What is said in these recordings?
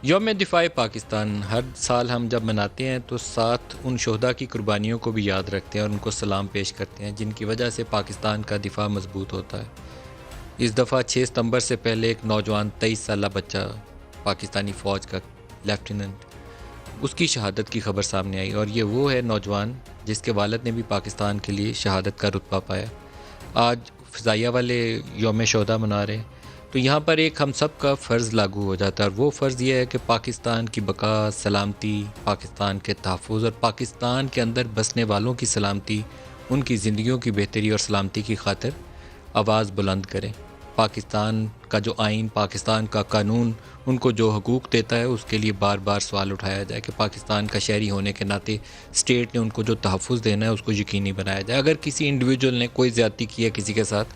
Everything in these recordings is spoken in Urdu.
یوم دفاع پاکستان ہر سال ہم جب مناتے ہیں تو ساتھ ان شہداء کی قربانیوں کو بھی یاد رکھتے ہیں اور ان کو سلام پیش کرتے ہیں جن کی وجہ سے پاکستان کا دفاع مضبوط ہوتا ہے۔ اس دفعہ 6 ستمبر سے پہلے ایک نوجوان 23 سالہ بچہ پاکستانی فوج کا لیفٹیننٹ، اس کی شہادت کی خبر سامنے آئی، اور یہ وہ ہے نوجوان جس کے والد نے بھی پاکستان کے لیے شہادت کا رتبہ پایا۔ آج فضائیہ والے یوم شہداء منا رہے ہیں، تو یہاں پر ایک ہم سب کا فرض لاگو ہو جاتا ہے، اور وہ فرض یہ ہے کہ پاکستان کی بقا، سلامتی، پاکستان کے تحفظ اور پاکستان کے اندر بسنے والوں کی سلامتی، ان کی زندگیوں کی بہتری اور سلامتی کی خاطر آواز بلند کریں۔ پاکستان کا جو آئین، پاکستان کا قانون ان کو جو حقوق دیتا ہے، اس کے لیے بار بار سوال اٹھایا جائے کہ پاکستان کا شہری ہونے کے ناطے اسٹیٹ نے ان کو جو تحفظ دینا ہے اس کو یقینی بنایا جائے۔ اگر کسی انڈیویجول نے کوئی زیادتی کی ہے کسی کے ساتھ،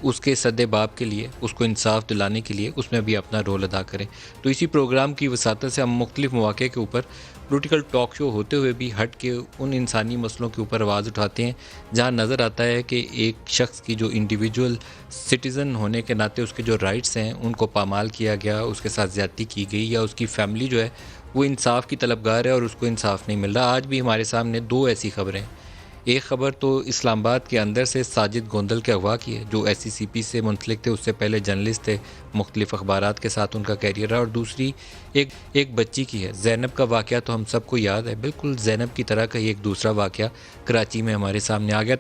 اس کے سد باب کے لیے، اس کو انصاف دلانے کے لیے اس میں بھی اپنا رول ادا کریں۔ تو اسی پروگرام کی وساطت سے ہم مختلف مواقع کے اوپر پولیٹیکل ٹاک شو ہوتے ہوئے بھی ہٹ کے ان انسانی مسئلوں کے اوپر آواز اٹھاتے ہیں جہاں نظر آتا ہے کہ ایک شخص کی جو انڈیویجول سٹیزن ہونے کے ناطے اس کے جو رائٹس ہیں ان کو پامال کیا گیا، اس کے ساتھ زیادتی کی گئی، یا اس کی فیملی جو ہے وہ انصاف کی طلبگار ہے اور اس کو انصاف نہیں مل رہا۔ آج بھی ہمارے سامنے دو ایسی خبریں ہیں۔ ایک خبر تو اسلام آباد کے اندر سے ساجد گوندل کے اغوا کی ہے، جو ایس سی سی پی سے منسلک تھے، اس سے پہلے جرنلسٹ تھے، مختلف اخبارات کے ساتھ ان کا کیریئر رہا، اور دوسری ایک بچی کی ہے۔ زینب کا واقعہ تو ہم سب کو یاد ہے، بالکل زینب کی طرح کا ہی ایک دوسرا واقعہ کراچی میں ہمارے سامنے آ گیا۔